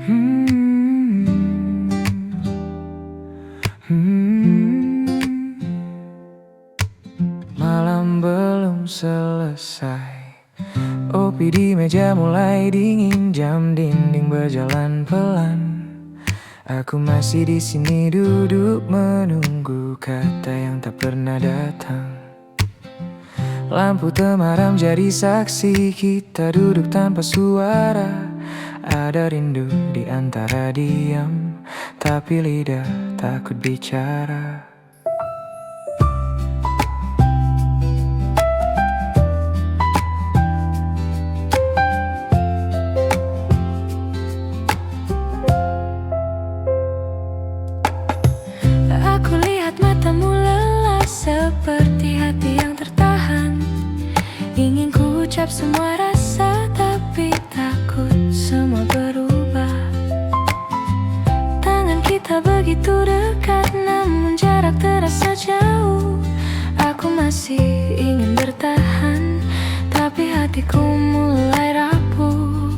Hmm, hmm. Malam belum selesai, kopi di meja mulai dingin, jam dinding berjalan pelan. Aku masih di sini duduk menunggu kata yang tak pernah datang. Lampu temaram jadi saksi, kita duduk tanpa suara. Ada rindu di antara diam, tapi lidah takut bicara. Aku lihat matamu lelah seperti hati yang tertahan. Ingin ku ucap semua rasa tapi takut semua berubah. Tangan kita begitu dekat namun jarak terasa jauh. Aku masih ingin bertahan tapi hatiku mulai rapuh.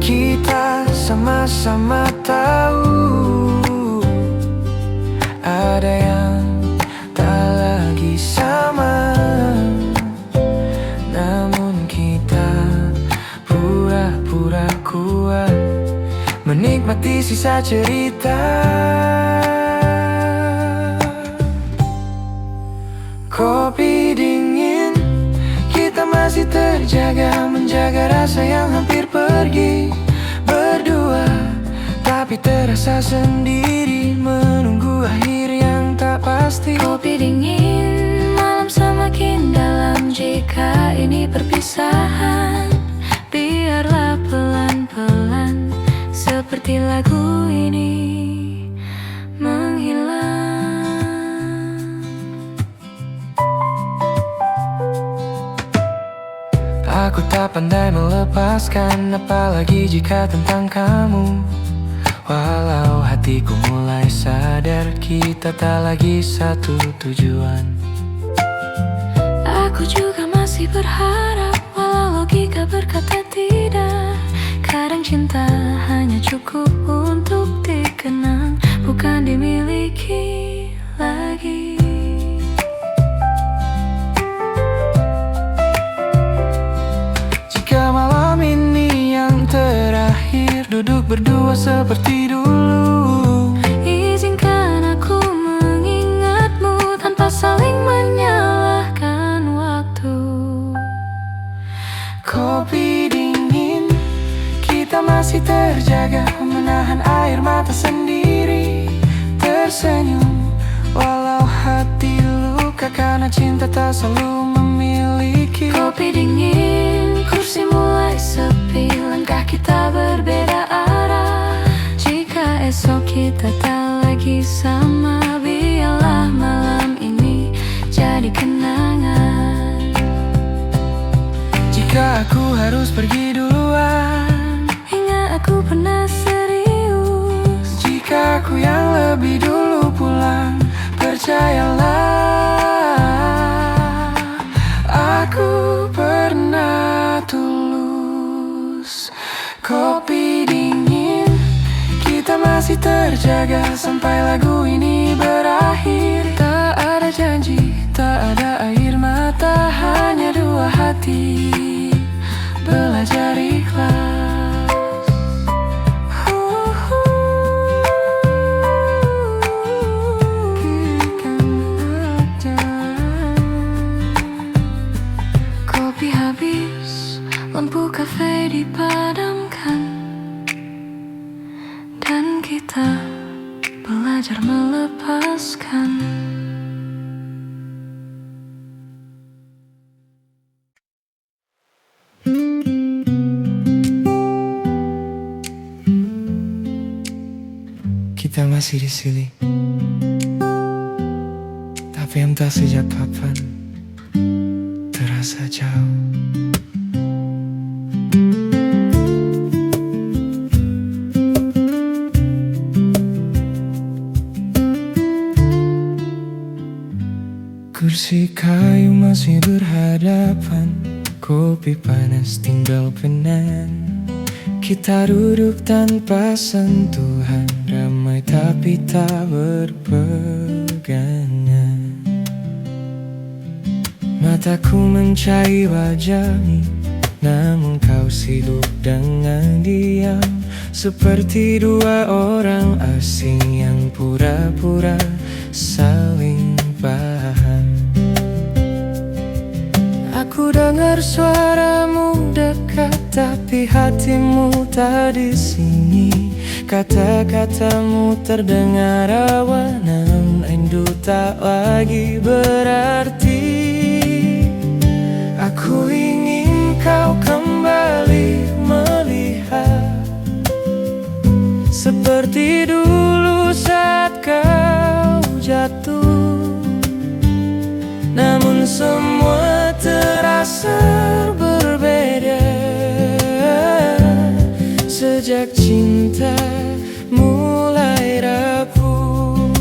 Kita sama-sama tahu ada yang tak lagi sama, namun kita pura-pura kuat menikmati sisa cerita. Kopi dingin, kita masih terjaga, menjaga rasa yang hampir pergi. Berdua, tapi terasa sendiri, menunggu akhir yang tak pasti. Kopi dingin, malam semakin dalam. Jika ini perpisahan, biarlah pelan-pelan, seperti lagu ini menghilang. Aku tak pandai melepaskan, apalagi jika tentang kamu. Walau hatiku mulai sadar, kita tak lagi satu tujuan. Aku juga masih berharap, walau logika berkata tidak. Kadang cinta hanya cukup untuk dikenang, bukan dimiliki lagi. Jika malam ini yang terakhir, duduk berdua seperti dulu. Izinkan aku mengingatmu tanpa saling menyalahkan waktu. Kopi dingin, kita masih terjaga, menahan air mata sendiri. Tersenyum, walau hati luka karena cinta tak selalu memiliki. Kopi dingin, kursi mulai sepi, langkah kita berbeda arah. Jika esok kita tak lagi sama, biarlah malam ini jadi kenangan. Jika aku harus pergi duluan, ingat aku pernah serius. jika aku yang lebih dulu pulang, percayalah, aku pernah tulus. Kopi dingin, kita masih terjaga sampai lagu ini berakhir. Tak ada janji, tak ada air mata, hanya dua hati belajar ikhlas. Biarkan aja. Kopi habis, lampu kafe dipadamkan, dan kita belajar melepaskan. Kita masih di sini, tapi entah sejak kapan terasa jauh. Kursi kayu masih berhadapan, kopi panas tinggal penan. Kita duduk tanpa sentuhan, ramai tapi tak berpegangan. Mataku mencari wajahmu, namun kau sibuk dengan diam, seperti dua orang asing yang pura-pura saling paham. Aku dengar suaramu dekat, tapi hatimu tak di sini. Kata-katamu terdengar rawan, namun rindu tak lagi berarti. Aku ingin kau kembali melihat seperti dulu saat kau jatuh. Namun semua terasa berbeda sejak cinta mulai rapuh.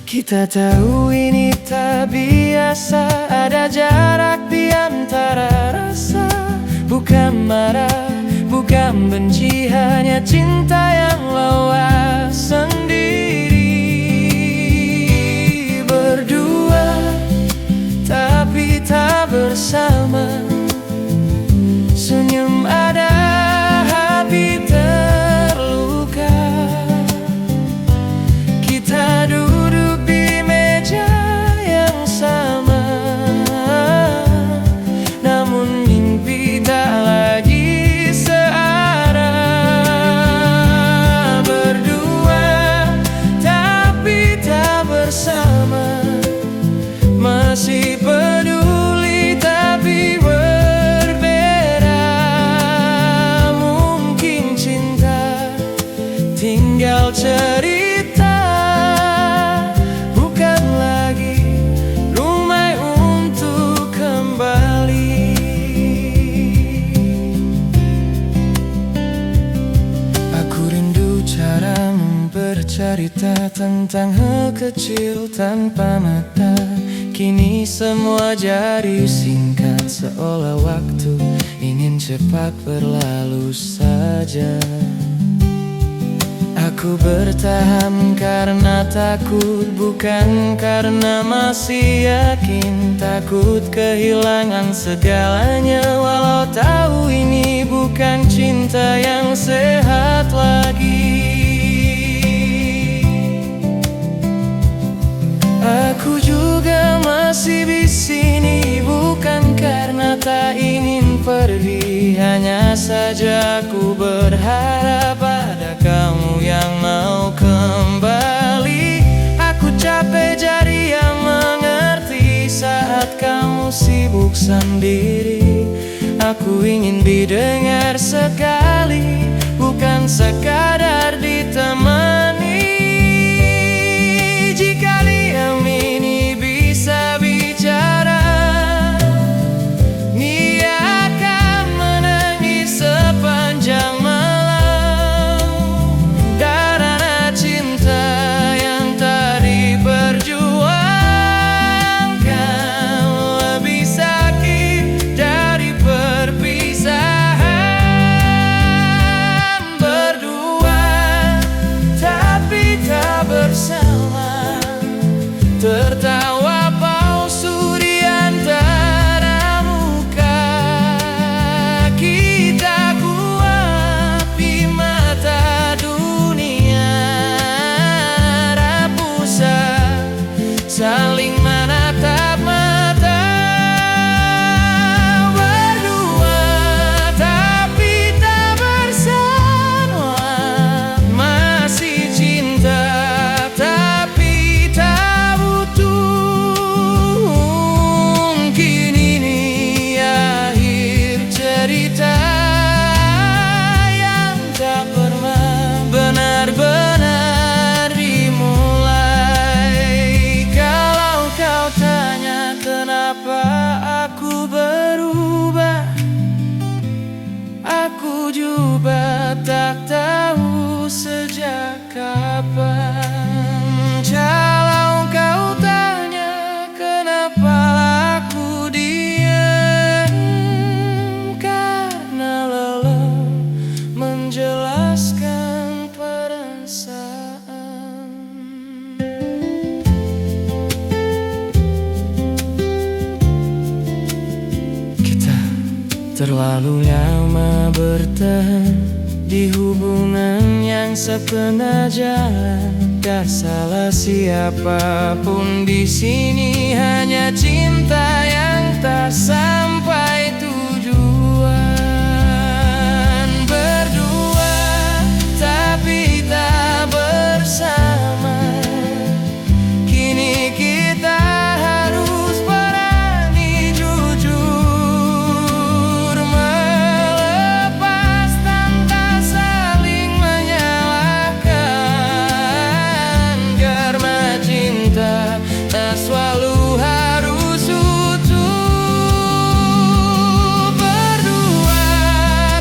Kita tahu ini tak biasa, ada jarak di antara rasa. Bukan marah, bukan benci, hanya cinta yang lewas sendiri. Berdua tapi tak bersama, senyum ada, hati terluka. Kita duduk di meja yang sama, namun mimpi tak lagi searah. Berdua tapi tak bersama, masih peduli tapi berbeda. Mungkin cinta tinggal cerita, bukan lagi rumah untuk kembali. Aku rindu caramu bercerita tentang hal kecil tanpa mata. Kini semua jadi singkat, seolah waktu ingin cepat berlalu saja. Aku bertahan karena takut, bukan karena masih yakin. Takut kehilangan segalanya, walau tahu ini bukan cinta yang sehat lagi. Aku juga masih di sini, bukan karena tak ingin pergi. Hanya saja aku berharap ada kamu yang mau kembali. Aku capek jadi yang mengerti saat kamu sibuk sendiri. Aku ingin didengar sekali, bukan sekadar ditemani. Jika diam ini bisa bicara, dia akan menangis sepanjang malam. Karena cinta yang tak diperjuangkan lebih sakit dari perpisahan. Berdua terlalu lama bertahan di hubungan yang setengah jalan. Gak salah siapapun di sini, hanya cinta yang tak sampai tujuan. Berdua tapi tak bersama, kini kita harus berani jujur, melepas tanpa saling menyalahkan. Karena cinta tak selalu harus utuh. Berdua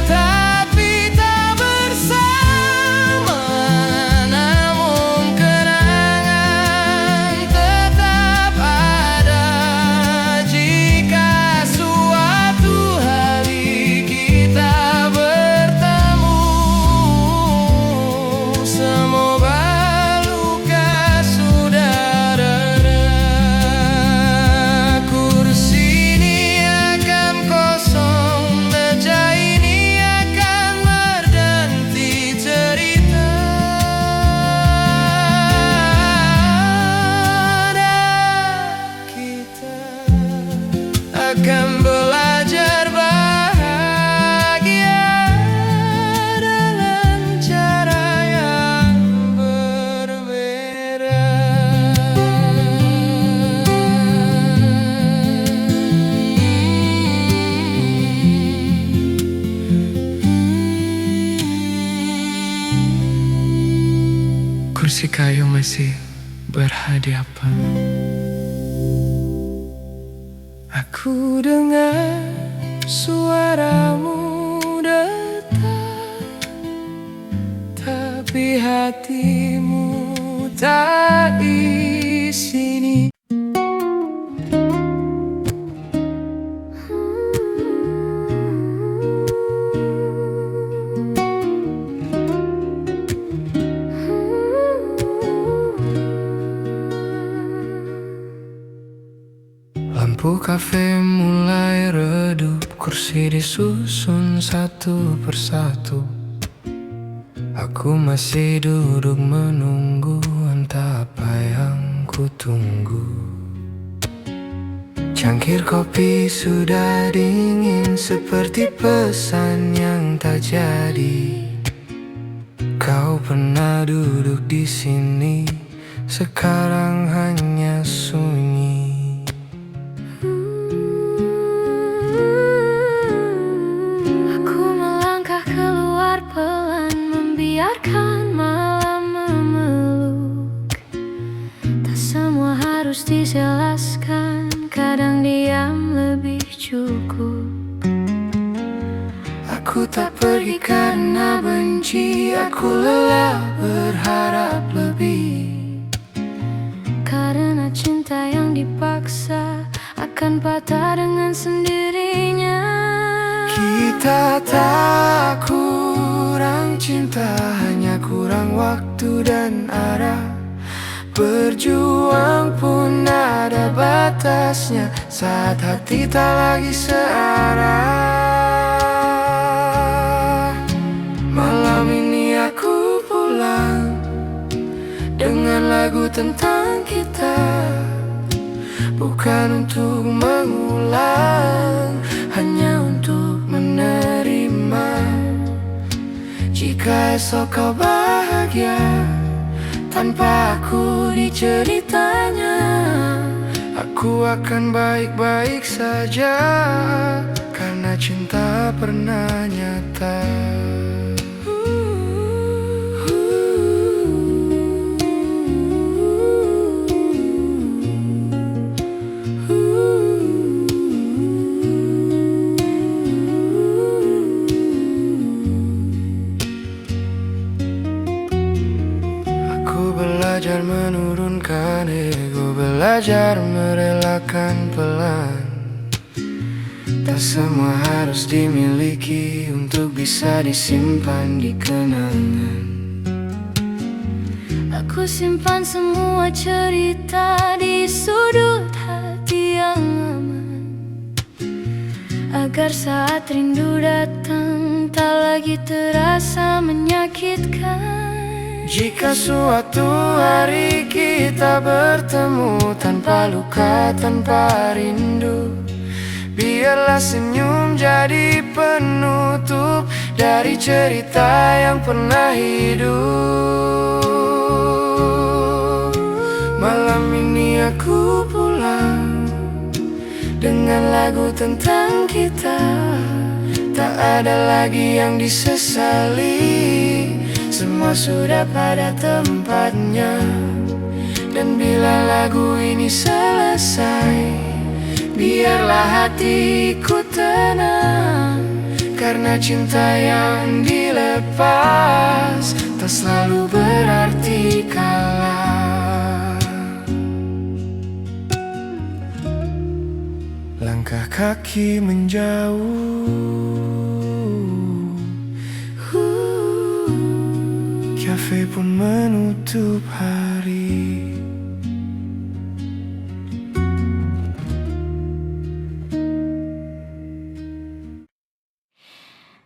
tapi tak bersama, namun kenangan tetap ada. Jika suatu hari kita bertemu, semoga luka sudah reda. Kursi ini akan kosong, meja ini akan berganti cerita. Dan kita akan belajar bahagia dengan cara yang berbeda. Kursi kayu masih berhadapan. Aku dengar suaramu datang, tapi hatimu tak di sini. Lampu kafe mulai redup, kursi disusun satu persatu. Aku masih duduk menunggu, entah apa yang ku tunggu. Cangkir kopi sudah dingin, seperti pesan yang tak jadi. Kau pernah duduk di sini, sekarang hanya sunyi. Biarkan malam memeluk, tak semua harus dijelaskan, kadang diam lebih cukup. Aku tak pergi karena benci, aku lelah berharap lebih. Karena cinta yang dipaksa akan patah dengan sendirinya. Kita tak kurang cinta, hanya kurang waktu dan arah. Berjuang pun ada batasnya, saat hati tak lagi searah. Malam ini aku pulang dengan lagu tentang kita, bukan untuk mengulang, hanya untuk menerima. Jika esok kau bahagia tanpa aku di ceritanya, aku akan baik-baik saja, karena cinta pernah nyata. Belajar menurunkan ego, belajar merelakan pelan. Tak semua harus dimiliki untuk bisa disimpan di kenangan. Aku simpan semua cerita di sudut hati yang aman. agar saat rindu datang tak lagi terasa menyakitkan. Jika suatu hari kita bertemu tanpa luka, tanpa rindu, biarlah senyum jadi penutup dari cerita yang pernah hidup. Malam ini aku pulang dengan lagu tentang kita. Tak ada lagi yang disesali, semua sudah pada tempatnya. Dan bila lagu ini selesai, biarlah hatiku tenang, karena cinta yang dilepas tak selalu berarti kalah. Langkah kaki menjauh, kafe pun menutup hari.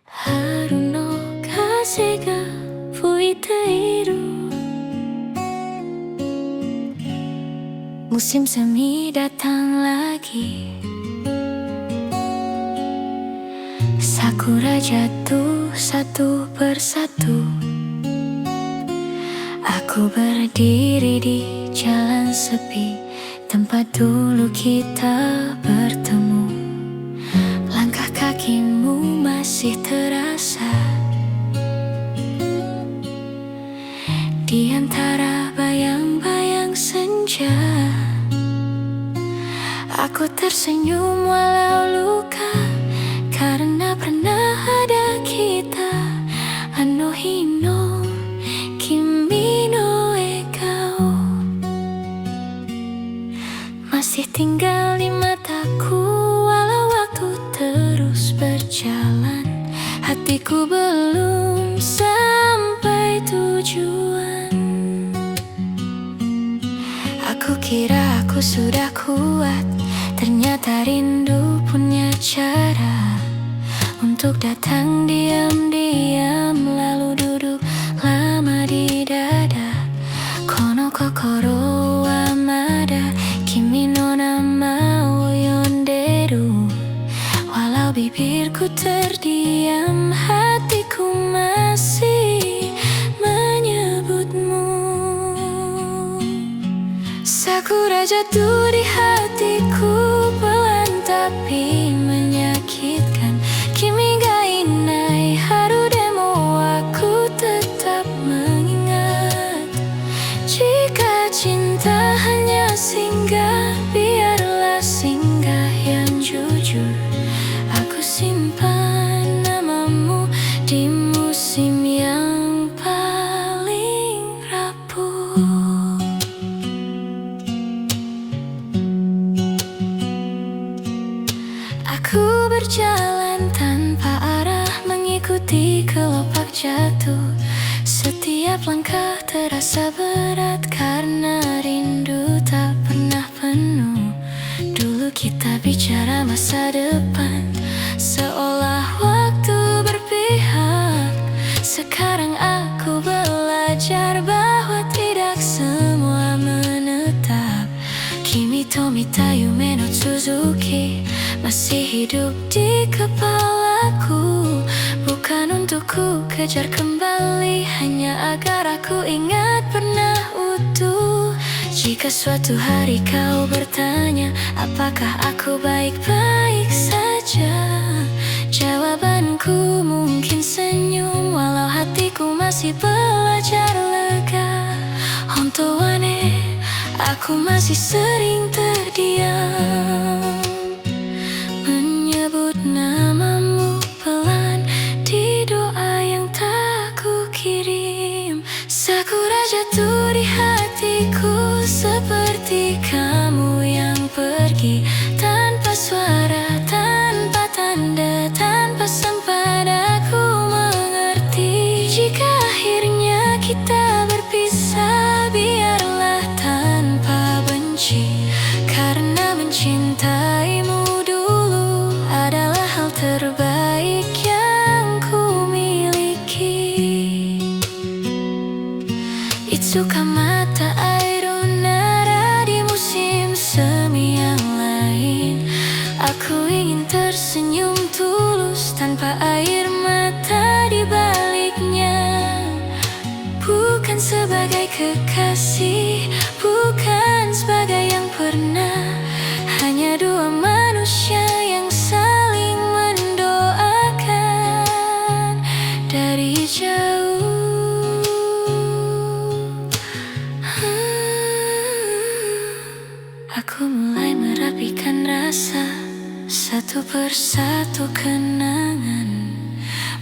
Haru no kaze ga fuiteiru, musim semi datang lagi. Sakura jatuh satu persatu. Aku berdiri di jalan sepi, tempat dulu kita bertemu. Langkah kakimu masih terasa di antara bayang-bayang senja. Aku tersenyum walau luka, karena pernah ada kita. Ano hino kimi no ekao, masih tinggal di mataku. Walau waktu terus berjalan, hatiku belum sampai tujuan. Aku kira aku sudah kuat, ternyata rindu punya cara untuk datang diam-diam, lalu duduk lama di dada. Kono kokoro wa mada kimi no nama wo yonderu. Walau bibirku terdiam, hatiku masih menyebutmu. Sakura jatuh di hatiku, pelan tapi menyakitkan. Kimi ga inai haru demo, aku tetap mengingat. Jika cinta hanya singgah, biarlah singgah yang jujur. Aku simpan namamu di musim yang paling rapuh. Aku berjalan tanpa arah, mengikuti kelopak jatuh. Setiap langkah terasa berat, karena rindu tak pernah penuh. Dulu kita bicara masa depan, seolah waktu berpihak. Sekarang aku belajar bahwa tidak semua menetap. Kimi to mita yume no Suzuki masih hidup di kepalaku. Bukan untuk ku kejar kembali, hanya agar aku ingat pernah utuh. Jika suatu hari kau bertanya, apakah aku baik-baik saja? Jawabanku mungkin senyum, walau hatiku masih belajar lega. Honto wa ne, aku masih sering terdiam, menyebut namamu pelan di doa yang tak ku kirim. Sakura jatuh di hatiku, seperti kamu yang pergi tanpa suara, tanpa tanda, tanpa sempat aku mengerti. Jika akhirnya kita berpisah, biarlah tanpa benci, karena mencintaimu dulu adalah hal tersenyum tulus tanpa air mata di baliknya. Bukan sebagai kekasih, bukan sebagai yang pernah, hanya dua manusia yang saling mendoakan dari jauh. Aku mulai merapikan rasa, satu persatu kenangan.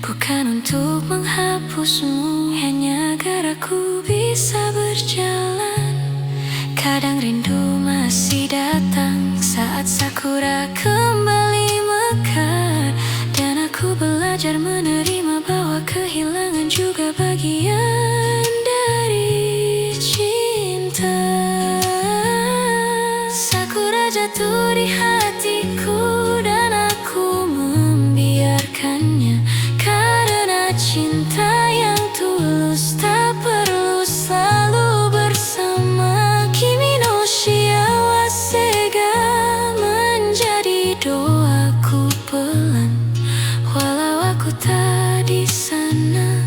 Bukan untuk menghapusmu, hanya agar aku bisa berjalan. Kadang rindu masih datang saat sakura kembali mekar, dan aku belajar menerima bahwa kehilangan juga bagian dari cinta. Sakura jatuh di hatiku dan aku membiarkannya, karena cinta yang tulus tak perlu selalu bersama. Kimi no shiawase ga menjadi doaku pelan, walau aku tak di sana,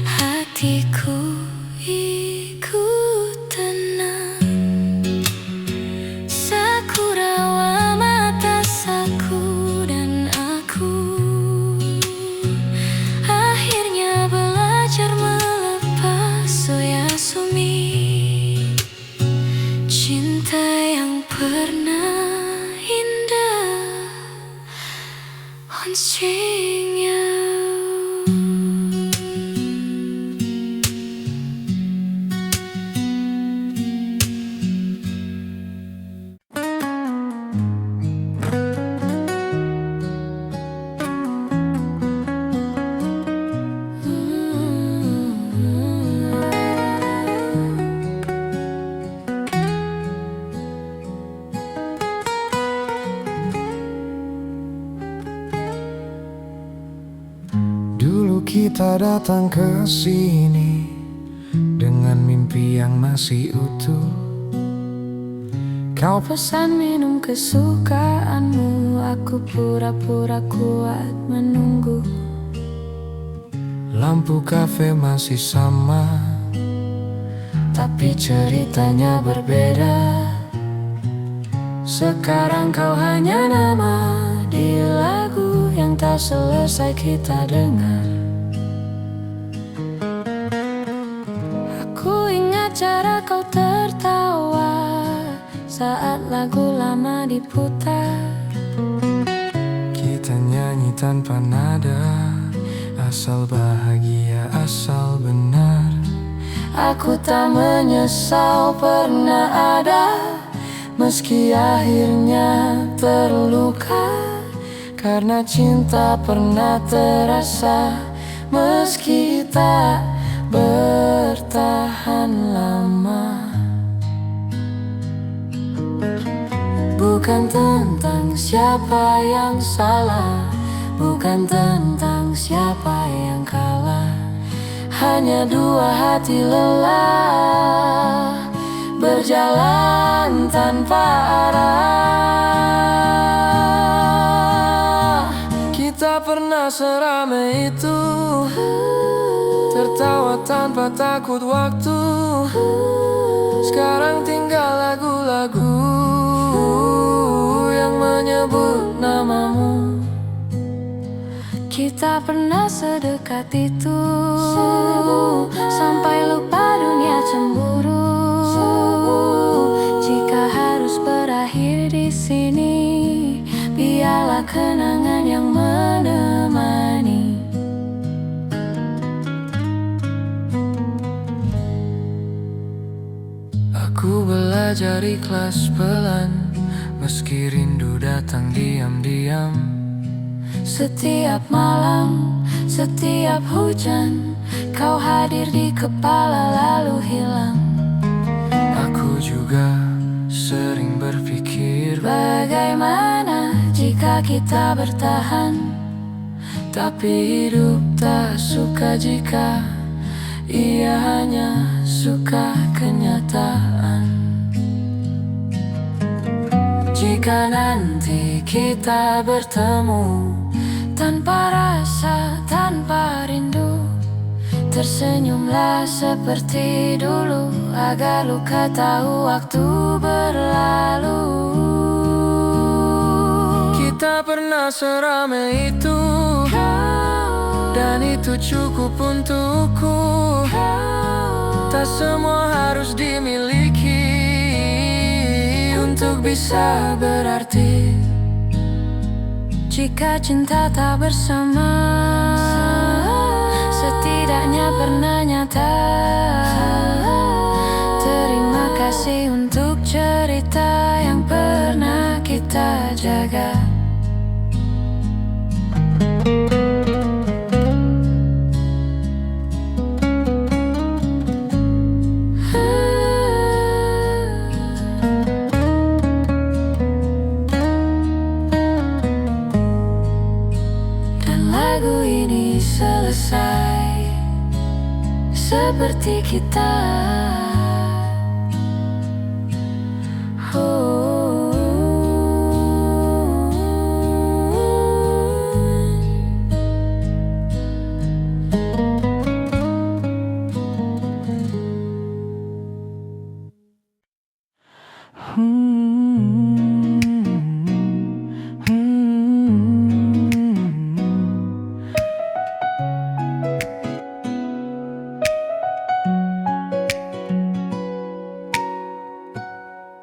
hatiku ikut tenang. Sakura wa matasaku dan aku akhirnya belajar melepas oyasumi. Cinta yang pernah indah on string you. Dulu kita datang ke sini dengan mimpi yang masih utuh. Kau Pesan minum kesukaanmu, aku pura-pura kuat menunggu. lampu kafe masih sama, tapi ceritanya berbeda. Sekarang kau hanya nama di lagu yang tak selesai kita dengar. Aku ingat cara kau tertawa saat lagu lama diputar. Kita nyanyi tanpa nada, asal bahagia, asal benar. Aku tak menyesal pernah ada, meski akhirnya terluka. Karena cinta pernah terasa, meski tak bertahan lama. Bukan tentang siapa yang salah, bukan tentang siapa yang kalah. Hanya dua hati lelah, berjalan tanpa arah. Kita pernah seramai itu, tertawa tanpa takut waktu. Sekarang tinggal lagu-lagu yang menyebut namamu. Kita pernah sedekat itu, sampai lupa dunia cemburu. Jika harus berakhir di sini, biarlah kenangan yang menemani. Aku belajar ikhlas pelan, meski rindu datang diam-diam. Setiap malam, setiap hujan, kau hadir di kepala lalu hilang. Aku juga sering berpikir, Bagaimana jika kita bertahan? tapi hidup tak suka jika ia hanya suka kenyataan. Jika Jika nanti kita bertemu tanpa rasa, tanpa rindu, tersenyumlah seperti dulu, agar luka tahu waktu berlalu. Kita pernah seramai itu, dan itu cukup untukku. Tak semua harus dimiliki untuk bisa berarti. Jika cinta tak bersama, setidaknya pernah nyata. Terima kasih untuk cerita yang pernah kita jaga. Lagu ini selesai seperti kita.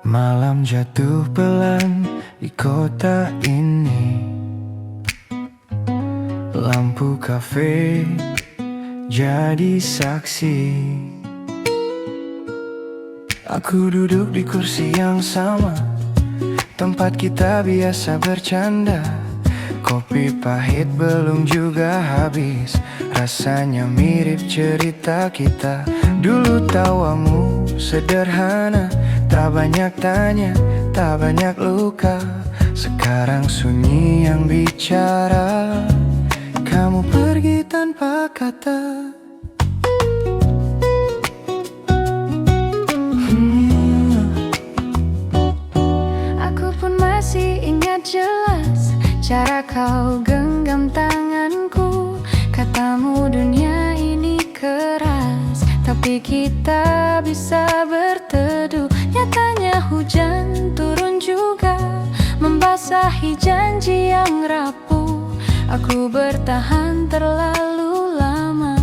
Malam jatuh pelan di kota ini. Lampu kafe jadi saksi. Aku duduk di kursi yang sama, tempat kita biasa bercanda. Kopi pahit belum juga habis, rasanya mirip cerita kita. Dulu tawamu sederhana, tak banyak tanya, tak banyak luka. Sekarang sunyi yang bicara, kamu pergi tanpa kata. Aku pun masih ingat jelas cara kau genggam tanganku. Katamu dunia ini keras, tapi kita bisa berteduh. Nyatanya hujan turun juga, membasahi janji yang rapuh. Aku bertahan terlalu lama,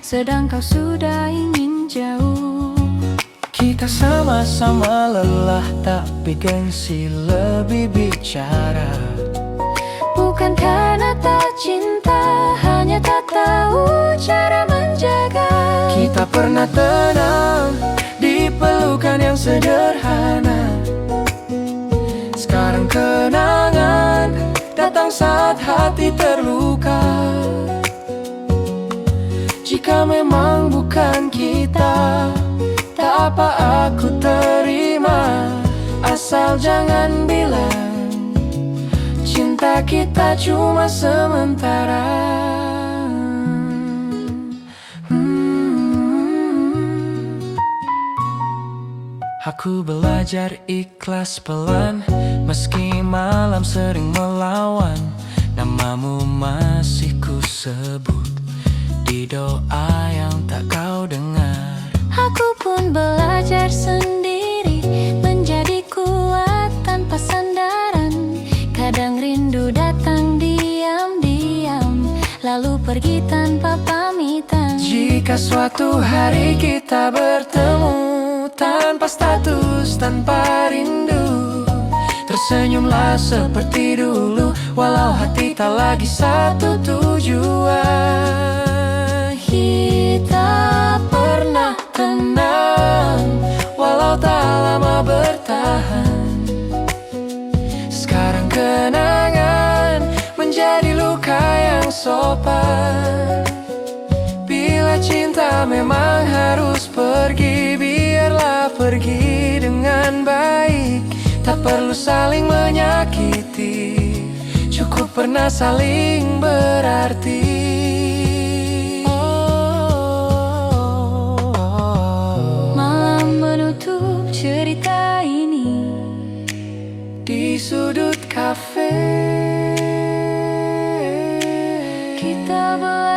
sedang kau sudah ingin jauh. Kita sama-sama lelah, tapi gengsi lebih bicara. Bukan karena tak cinta, hanya tak tahu cara menjaga. Kita pernah tenang di pelukan yang sederhana. Sekarang kenangan datang saat hati terluka. Jika memang bukan kita, tak apa aku terima. Asal jangan bilang cinta kita cuma sementara. Aku belajar ikhlas pelan, meski malam sering melawan. Namamu masih ku sebut di doa yang tak kau dengar. Aku pun belajar sendiri, menjadi kuat tanpa sandaran. Kadang rindu datang diam-diam, lalu pergi tanpa pamitan. Jika suatu hari kita bertemu, tanpa status, tanpa rindu, tersenyumlah seperti dulu, walau hati tak lagi satu tujuan. Kita pernah tenang, walau tak lama bertahan. Sekarang kenangan menjadi luka yang sopan. Bila cinta memang harus pergi, biarlah pergi dengan baik. Tak perlu saling menyakiti, cukup pernah saling berarti. Malam menutup cerita ini. Di sudut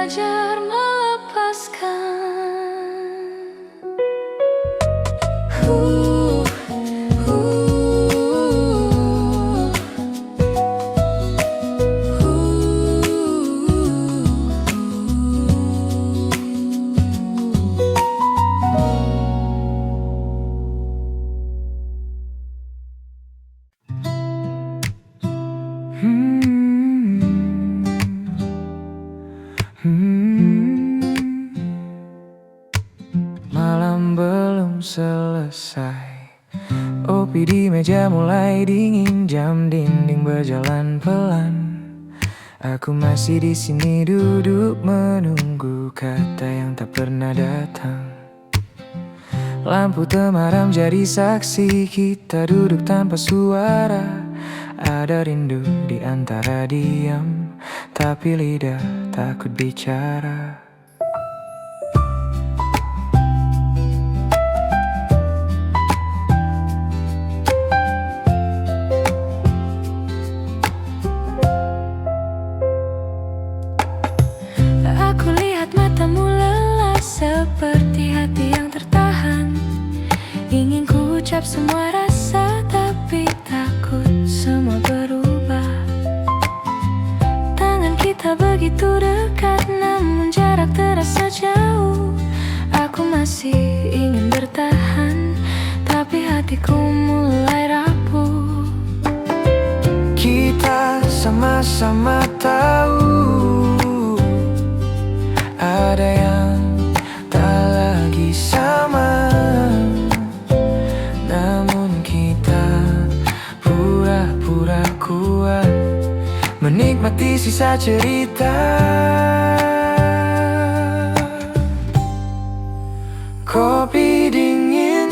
belajar melepaskan. Malam belum selesai, kopi di meja mulai dingin, jam dinding berjalan pelan. Aku masih di sini duduk menunggu kata yang tak pernah datang. Lampu temaram jadi saksi, kita duduk tanpa suara. Ada rindu di antara diam, tapi lidah takut bicara. Aku lihat matamu lelah seperti hati yang tertahan. Ingin ku ucap semua rasa tapi takut semua berubah. Tangan kita begitu dekat namun jarak terasa jauh. Aku masih ingin bertahan tapi hatiku mulai rapuh. Kita sama-sama tahu ada yang tak lagi sama, namun kita pura-pura kuat menikmati sisa cerita. Kopi dingin,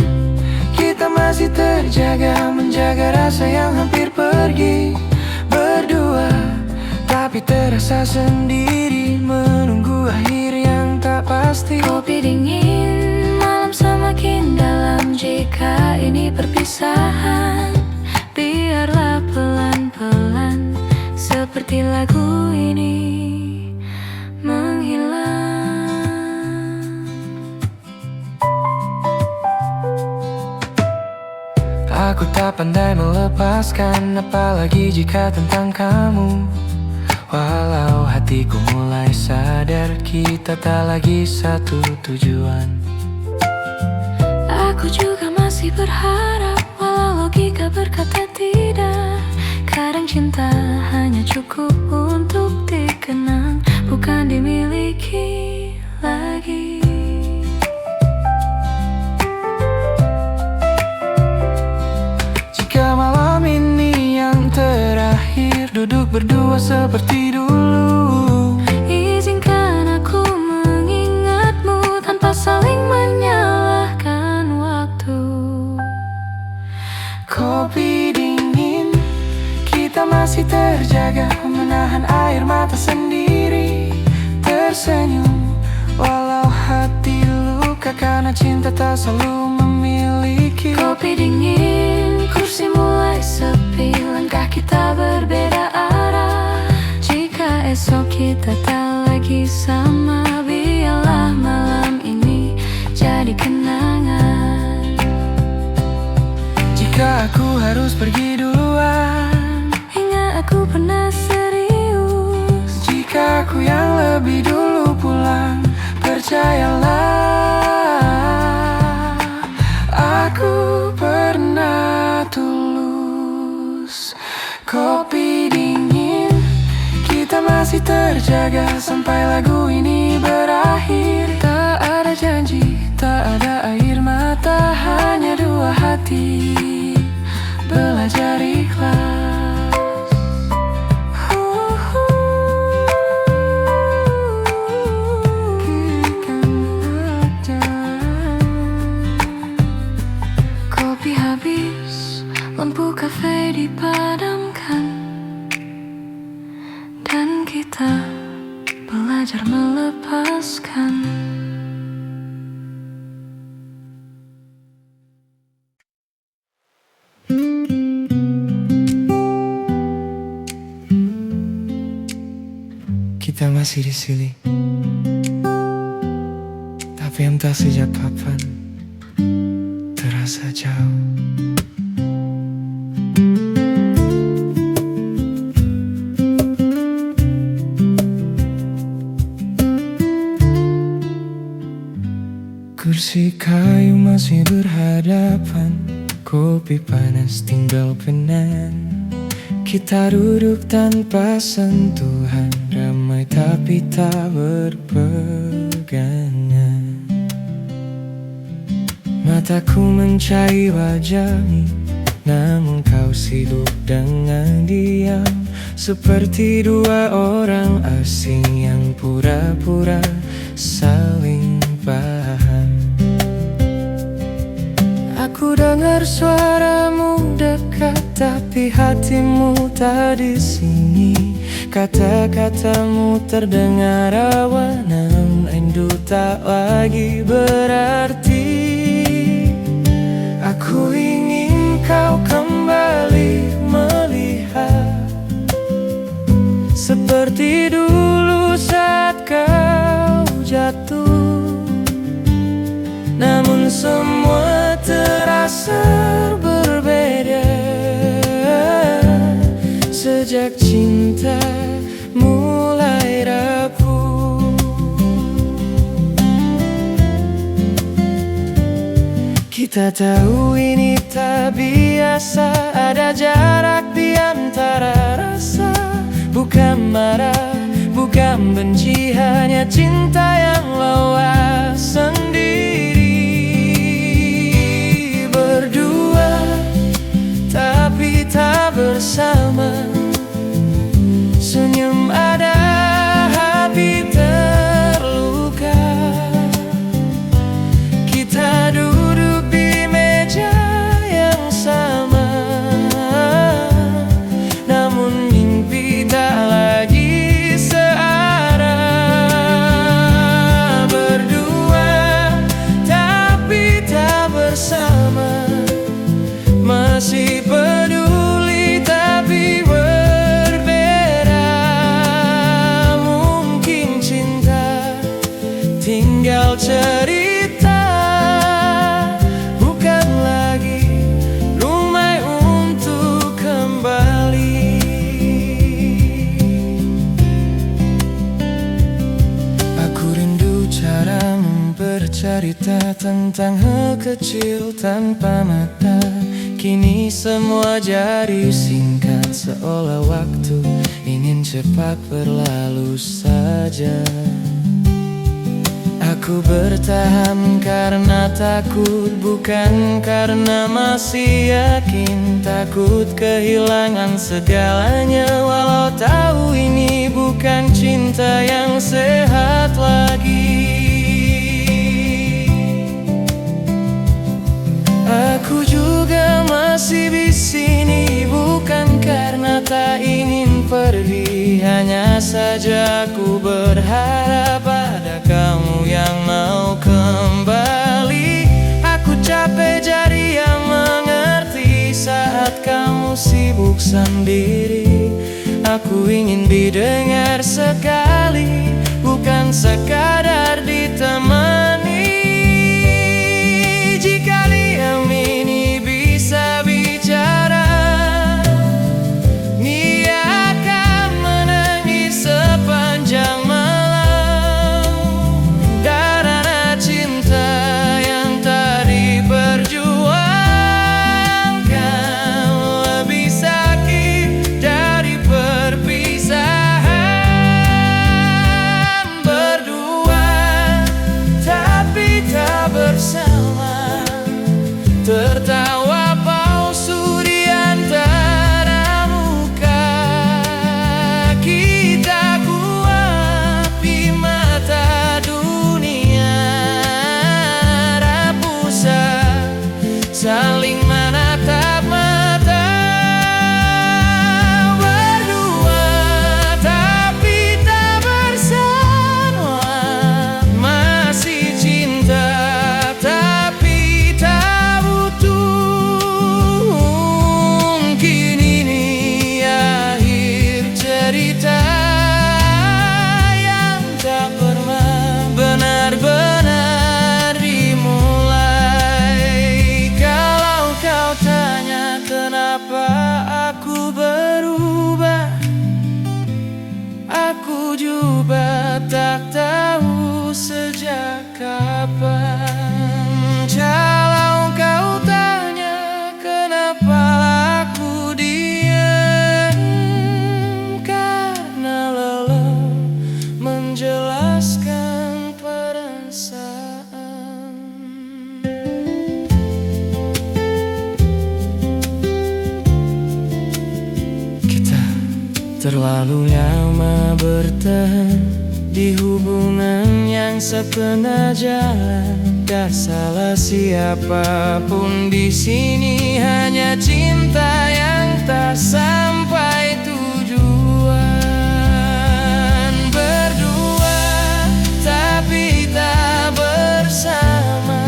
kita masih terjaga, menjaga rasa yang hampir pergi. Berdua, tapi terasa sendiri, menunggu akhir yang tak pasti. Kopi dingin, malam semakin dalam. Jika ini perpisahan, biarlah pelan-pelan seperti lagu ini menghilang. Aku tak pandai melepaskan, apalagi jika tentang kamu. Walau hatiku mulai sadar, kita tak lagi satu tujuan. Aku juga masih berharap, walau logika berkata tidak. Kadang cinta hanya cukup untuk dikenang, bukan dimiliki lagi. Jika malam ini yang terakhir, duduk berdua seperti dulu. Izinkan aku mengingatmu tanpa saling menyalahkan waktu. Kopi dingin, kita masih terjaga, menahan air mata sendiri. Tersenyum, walau hati luka karena cinta tak selalu memiliki. Kopi dingin, kursi mulai sepi, langkah kita berbeda arah. Jika esok kita tak lagi sama, biarlah malam ini jadi kenangan. Jika aku harus pergi duluan, ingat aku pernah serius. jika aku yang lebih dulu pulang, percayalah aku pernah tulus. Kopi dingin, kita masih terjaga sampai lagu ini berakhir. Tak ada janji, tak ada air mata, hanya dua hati belajar ikhlas. Kopi habis, lampu kafe dipadamkan, dan kita belajar melepaskan. Kita masih di sini, entah sejak kapan terasa jauh. Kursi kayu masih berhadapan, kopi panas tinggal penan. Kita duduk tanpa sentuhan, ramai tapi tak berpegangan. Mataku mencari wajahmu, namun kau sibuk dengan diam, seperti dua orang asing yang pura-pura saling paham. Aku dengar suaramu dekat, tapi hatimu tak di sini. Kata-katamu terdengar awan, namun rindu tak lagi berarti. Aku ingin kau kembali melihat seperti dulu saat kau jatuh, namun semua terasa berbeda sejak cinta mulai rapuh. Kita tahu ini tak biasa, ada jarak di antara rasa. Bukan marah, bukan benci, hanya cinta yang lewas sendiri. Berdua tapi tak bersama, senyum ada, hati terluka. Kita duduk di meja yang sama, namun mimpi tak lagi searah. Berdua tapi tak bersama, masih peduli tapi berbeda. Mungkin cinta tinggal cerita, bukan lagi rumah untuk kembali. Aku rindu cara bercerita tentang hal kecil tanpa mata. Kini semua jadi singkat, seolah waktu ingin cepat berlalu saja. Aku bertahan karena takut, bukan karena masih yakin. Takut kehilangan segalanya, walau tahu ini bukan cinta yang sehat lagi. Aku juga masih di sini, bukan karena tak ingin pergi. Hanya saja aku berharap ada kamu yang mau kembali. Aku capek jadi yang mengerti saat kamu sibuk sendiri. Aku ingin didengar sekali, bukan sekadar ditemani. Jika diam ini bisa bicara, dia akan menangis sepanjang malam. Karena cinta yang tak diperjuangkan lebih sakit dari perpisahan. Berdua tujuh bab, tak tahu sejak kapan. Kalau kau tanya kenapa aku diam, karena lelah menjelaskan perasaan. Kita terlalu lama bertahan di hubungan yang setengah jalan. Gak salah siapapun di sini, hanya cinta yang tak sampai tujuan. Berdua tapi tak bersama,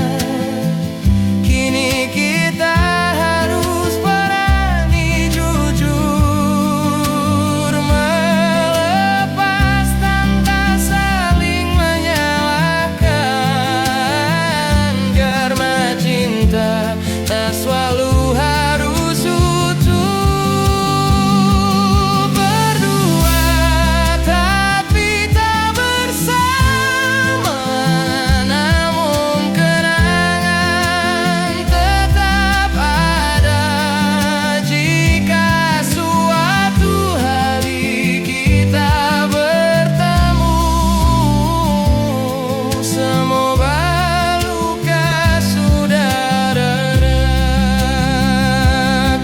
kini kita harus berani jujur, melepas tanpa saling menyalahkan. Karena cinta tak selalu harus utuh. Berdua tapi tak bersama, namun kenangan tetap ada. Jika suatu hari kita bertemu, semoga luka sudah reda.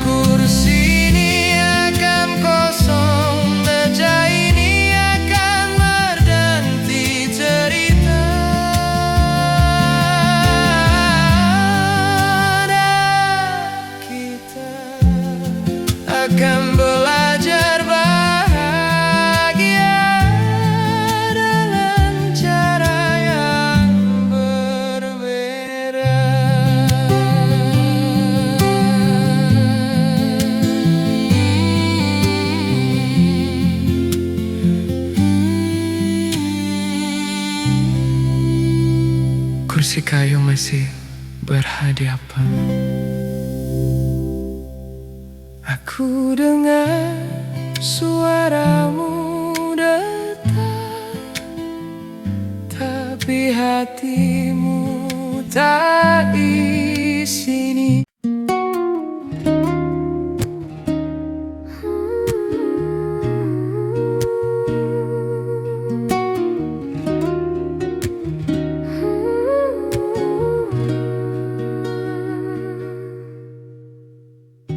Kursi ini akan kosong, meja ini akan berganti cerita. Dan kita akan belajar bahagia dengan cara yang berbeda. Kursi kayu masih berhadapan. Aku dengar suaramu datang, tapi hatimu tak di sini.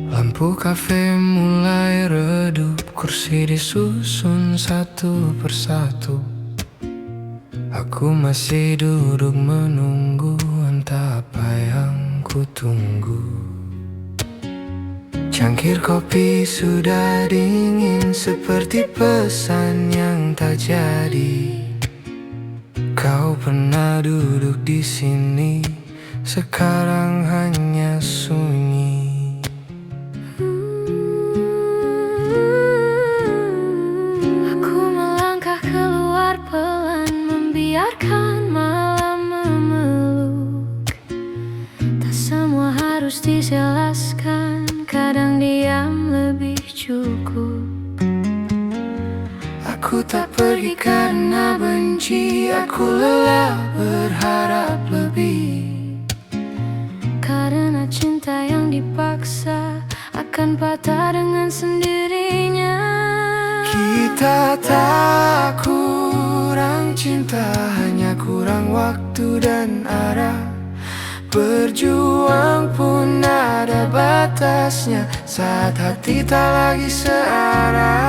Lampu kafe mulai redup, kursi disusun satu persatu. Aku masih duduk menunggu, entah apa yang ku tunggu. Cangkir kopi sudah dingin, seperti pesan yang tak jadi. Kau pernah duduk di sini, sekarang hanya sunyi. Aku melangkah keluar pelan, membiarkan malam memeluk. Tak semua harus dijelaskan, kadang diam lebih cukup. Aku tak pergi karena benci, aku lelah berharap lebih. Karena cinta yang dipaksa akan patah dengan sendirinya. Kita tak kurang cinta, hanya kurang waktu dan arah. Berjuang pun ada batasnya, saat hati tak lagi searah.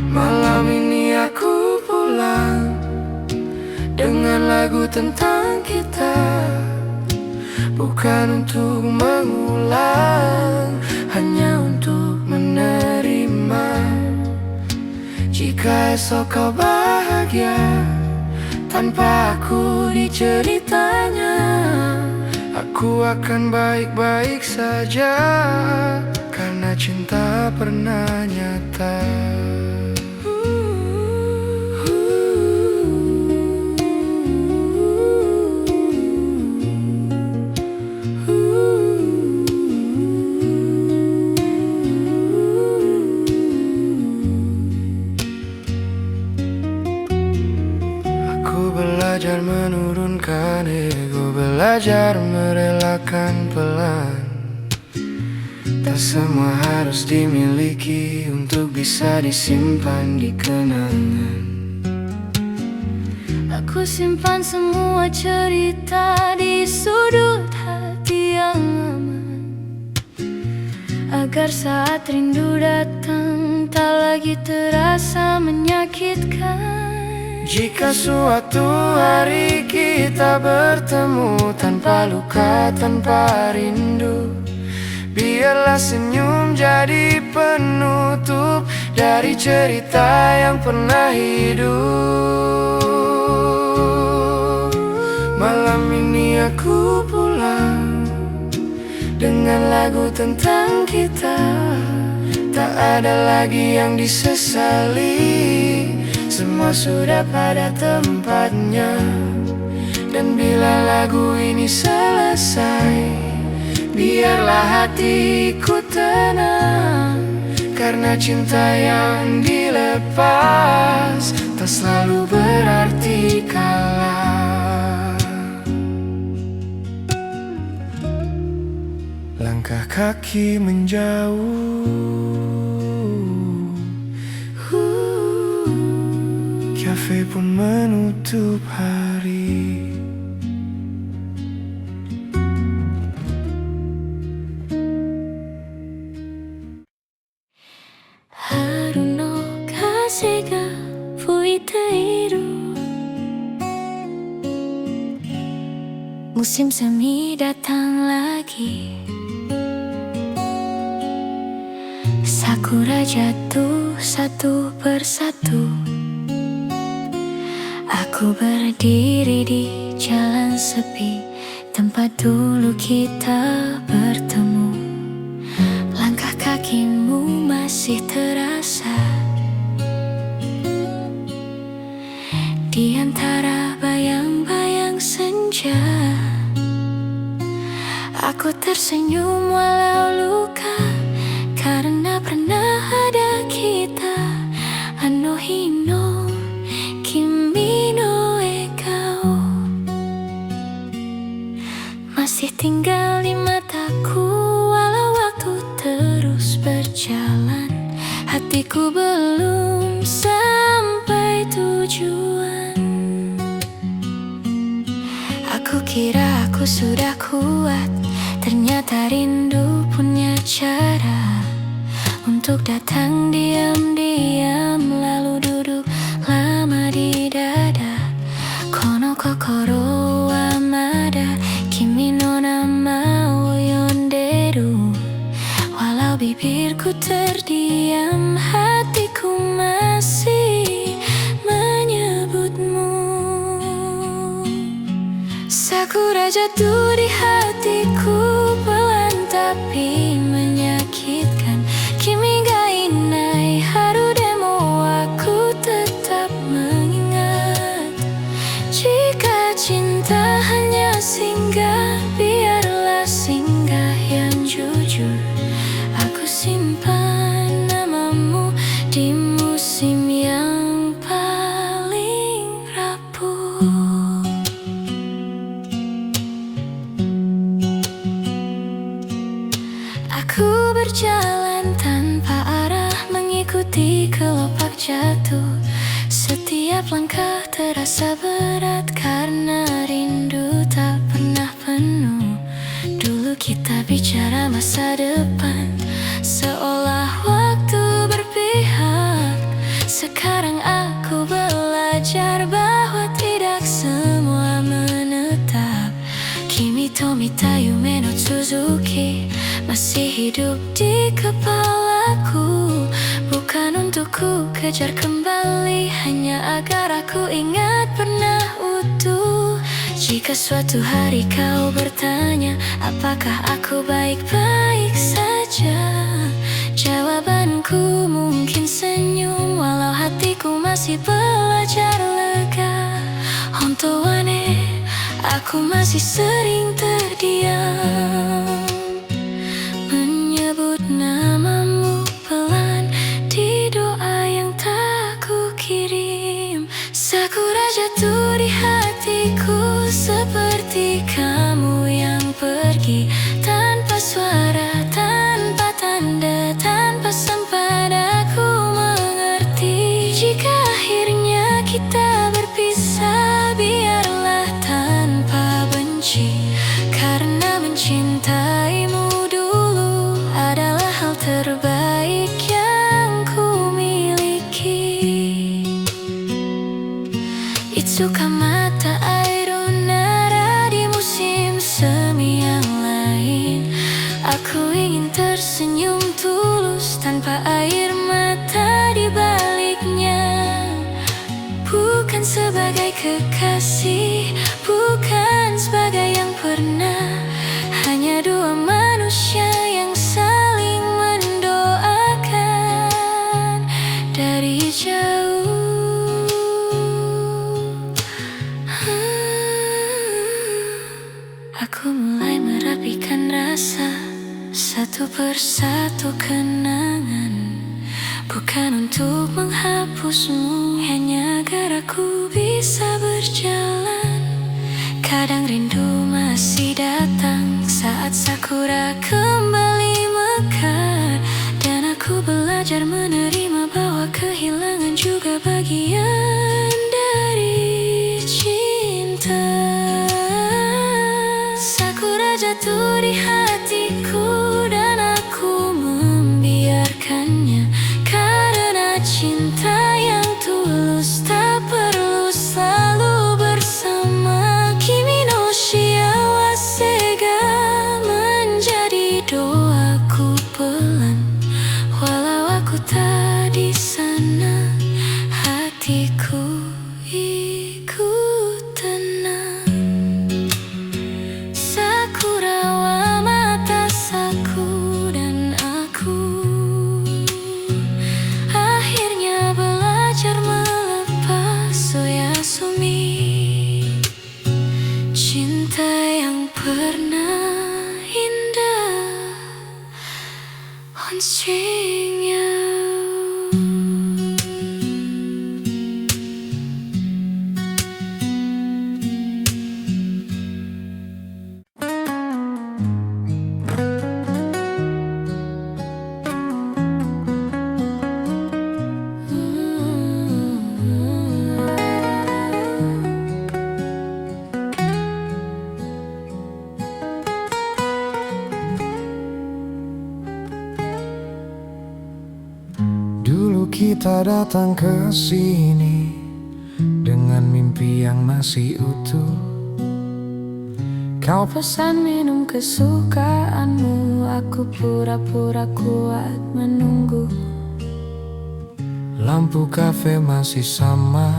Malam ini aku pulang dengan lagu tentang kita, bukan untuk mengulang, hanya untuk menerima. Jika esok kau bahagia tanpa aku di ceritanya, aku akan baik-baik saja, karena cinta pernah nyata. belajar menurunkan ego, belajar merelakan pelan. Tak semua harus dimiliki untuk bisa disimpan di kenangan. Aku simpan semua cerita di sudut hati yang aman, agar saat rindu datang tak lagi terasa menyakitkan. Jika suatu hari kita bertemu tanpa luka, tanpa rindu, biarlah senyum jadi penutup dari cerita yang pernah hidup. Malam ini aku pulang dengan lagu tentang kita. Tak ada lagi yang disesali, semua sudah pada tempatnya. Dan bila lagu ini selesai, biarlah hatiku tenang, karena cinta yang dilepas tak selalu berarti kalah. Langkah kaki menjauh, kafe pun menutup hari. Haru no kaze ga fuiteiru, musim semi datang lagi. Sakura jatuh satu persatu. Aku berdiri di jalan sepi, tempat dulu kita bertemu. Langkah kakimu masih terasa di antara bayang-bayang senja. Aku tersenyum walau luka, karena pernah ada kita. Ano hino kimi no ekao, masih tinggal di mataku walau waktu terus berjalan. Hatiku belum sampai tujuan. Aku kira aku sudah kuat, ternyata rindu punya cara untuk datang diam-diam, lalu duduk lama di dada. Kono kokoro wa mada kimi no nama wo yonderu. Walau bibirku terdiam, hatiku masih menyebutmu. Sakura jatuh di hatiku, pelan tapi menyakitkan. Kimi ga inai haru demo, aku tetap mengingat. Jika cinta hanya singgah, biarlah singgah yang jujur. Aku simpan namamu di musim yang paling rapuh. Aku berjalan tanpa arah, mengikuti kelopak jatuh. Setiap langkah terasa berat, karena rindu tak pernah penuh. Dulu kita bicara masa depan, seolah waktu berpihak. Sekarang aku belajar bahwa tidak semua menetap. Kimi to mita yume no Suzuki masih hidup di kepalaku. Bukan untuk ku kejar kembali, hanya agar aku ingat pernah utuh. Jika suatu hari kau bertanya, apakah aku baik-baik saja? Jawabanku mungkin senyum, walau hatiku masih belajar lega. Honto wa ne, aku masih sering terdiam, menyebut namamu pelan di doa yang tak ku kirim. Sakura jatuh di hati hatiku seperti kamu yang pergi tanpa suara, tanpa tanda, tanpa sempat aku mengerti. Jika akhirnya kita berpisah, biarlah tanpa benci, karena mencintaimu dulu adalah hal terbaik yang ku miliki. Itsuka mata air nara di musim semi yang lain. Aku ingin tersenyum tulus tanpa air mata di baliknya. Bukan sebagai kekasih, bukan sebagai yang pernah, hanya dua manusia yang saling mendoakan dari jauh. Aku mulai merapikan rasa, satu persatu kenangan. Bukan untuk menghapusmu, hanya agar aku bisa berjalan. Kadang rindu masih datang saat sakura kembali mekar, dan aku belajar menerima bahwa kehilangan juga bagian dari cinta. Sakura jatuh di hatiku dan aku membiarkannya, karena cinta yang tulus tak perlu selalu bersama. Kimi no shiawase ga menjadi doaku pelan, walau aku tak di sana, hatiku ikut tenang. Sakura wa matasaku dan aku akhirnya belajar melepas oyasumi. Cinta yang pernah indah onstringnya. Dulu kita datang ke sini dengan mimpi yang masih utuh. Kau Pesan minum kesukaanmu, aku pura-pura kuat menunggu. lampu kafe masih sama,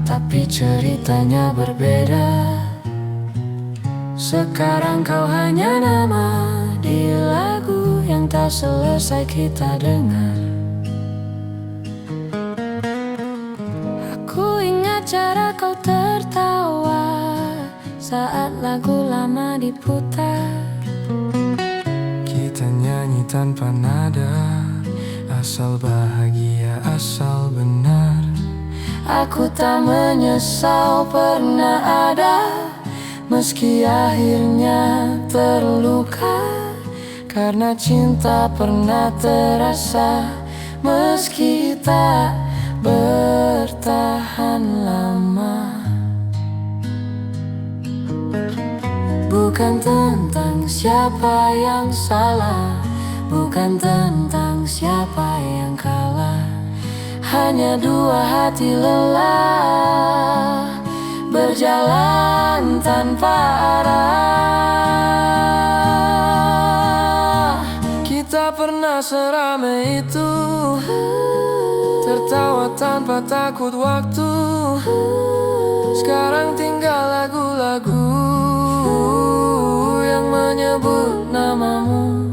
tapi ceritanya berbeda. Sekarang kau hanya nama di lagu yang tak selesai kita dengar. Aku ingat cara kau tertawa saat lagu lama diputar. Kita nyanyi tanpa nada, asal bahagia, asal benar. Aku tak menyesal pernah ada, meski akhirnya terluka. Karena cinta pernah terasa, meski tak bertahan lama. Bukan tentang siapa yang salah, bukan tentang siapa yang kalah. Hanya dua hati lelah, berjalan tanpa arah. Kita pernah seramai itu, tertawa tanpa takut waktu. Sekarang tinggal lagu-lagu yang menyebut namamu.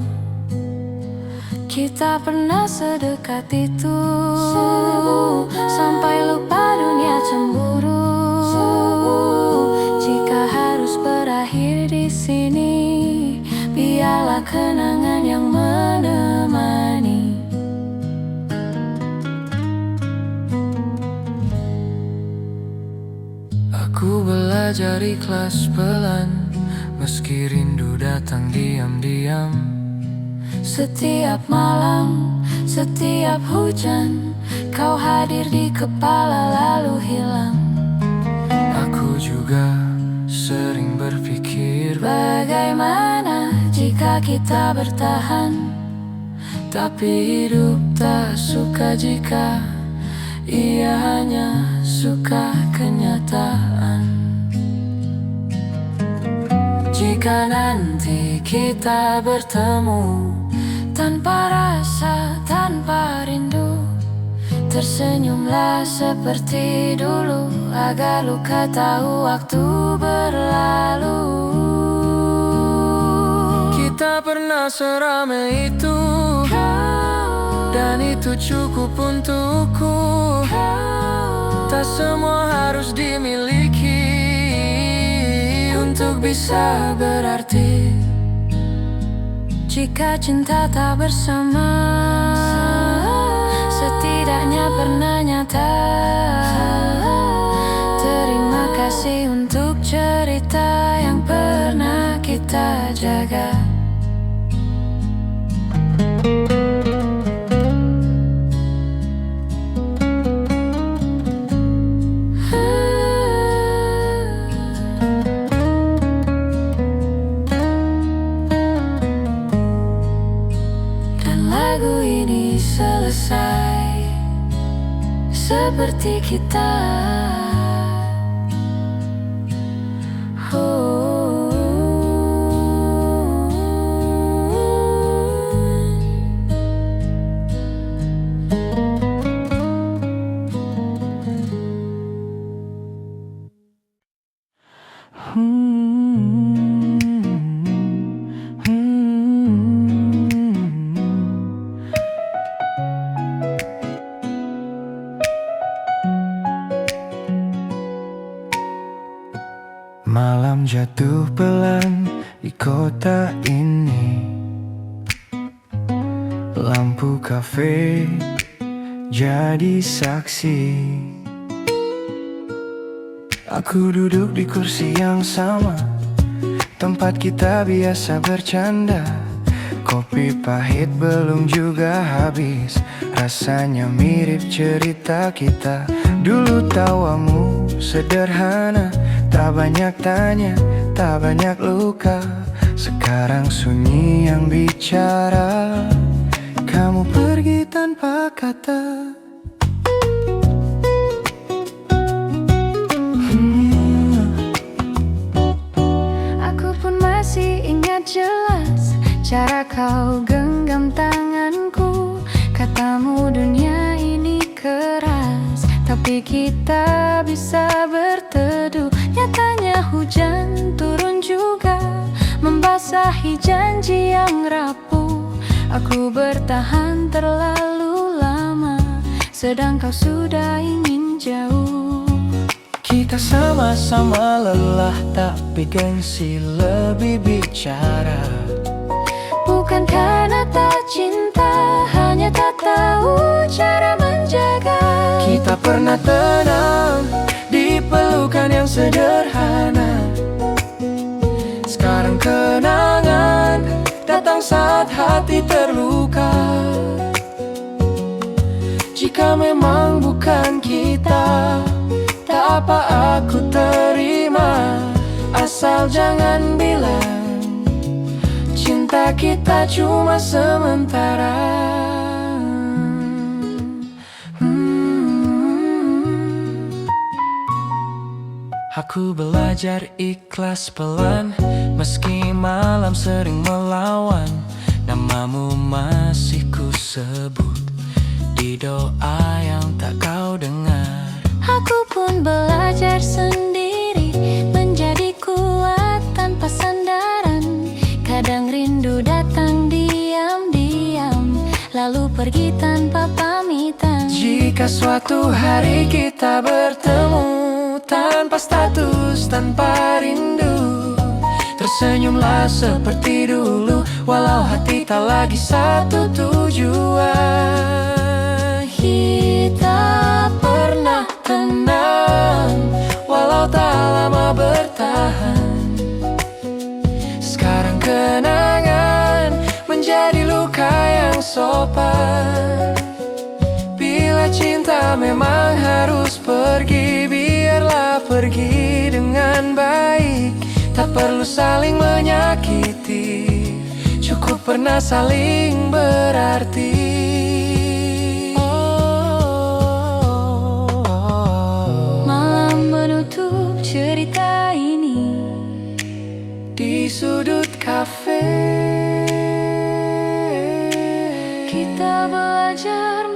Kita pernah sedekat itu, sampai lupa dunia cemburu. Jika harus berakhir di sini, biarlah kenangan yang menemani. belajar ikhlas pelan, meski rindu datang diam-diam. Setiap malam, setiap hujan, kau hadir di kepala lalu hilang. Aku juga sering berpikir, bagaimana jika kita bertahan? Tapi hidup tak suka jika ia hanya suka kenyataan. Jika nanti kita bertemu tanpa rasa, tanpa rindu, tersenyumlah seperti dulu, agar luka tahu waktu berlalu. kita pernah seramai itu, dan itu cukup untukku. Tak semua harus dimiliki untuk bisa berarti. Jika cinta tak bersama, setidaknya pernah nyata. Terima kasih untuk cerita yang pernah kita jaga. Lagu ini selesai seperti kita. Malam jatuh pelan di kota ini. Lampu kafe jadi saksi. Aku duduk di kursi yang sama, tempat kita biasa bercanda. Kopi pahit belum juga habis, rasanya mirip cerita kita. Dulu tawamu sederhana, tak banyak tanya, tak banyak luka. Sekarang sunyi yang bicara, kamu pergi tanpa kata. Aku pun masih ingat jelas cara kau genggam tanganku. Katamu dunia ini keras, tapi kita bisa berteduh. Nyatanya hujan turun juga, membasahi janji yang rapuh. Aku bertahan terlalu lama, sedang kau sudah ingin jauh. Kita sama-sama lelah, tapi gengsi lebih bicara. Bukan karena tak cinta, hanya tak tahu cara menjaga. Kita pernah tenang di pelukan yang sederhana. Sekarang kenangan datang saat hati terluka. Jika memang bukan kita, tak apa aku terima. Asal jangan bilang cinta kita cuma sementara. Aku belajar ikhlas pelan, meski malam sering melawan. Namamu masih ku sebut di doa yang tak kau dengar. Aku pun belajar sendiri, menjadi kuat tanpa sandaran. Kadang rindu datang diam-diam, lalu pergi tanpa pamitan. Jika suatu hari kita bertemu, tanpa status, tanpa rindu, tersenyumlah seperti dulu, walau hati tak lagi satu tujuan. Kita Pernah tenang, walau tak lama bertemu. cinta memang harus pergi, biarlah pergi dengan baik. Tak perlu saling menyakiti, cukup pernah saling berarti. Malam menutup cerita ini Di sudut kafe kita belajar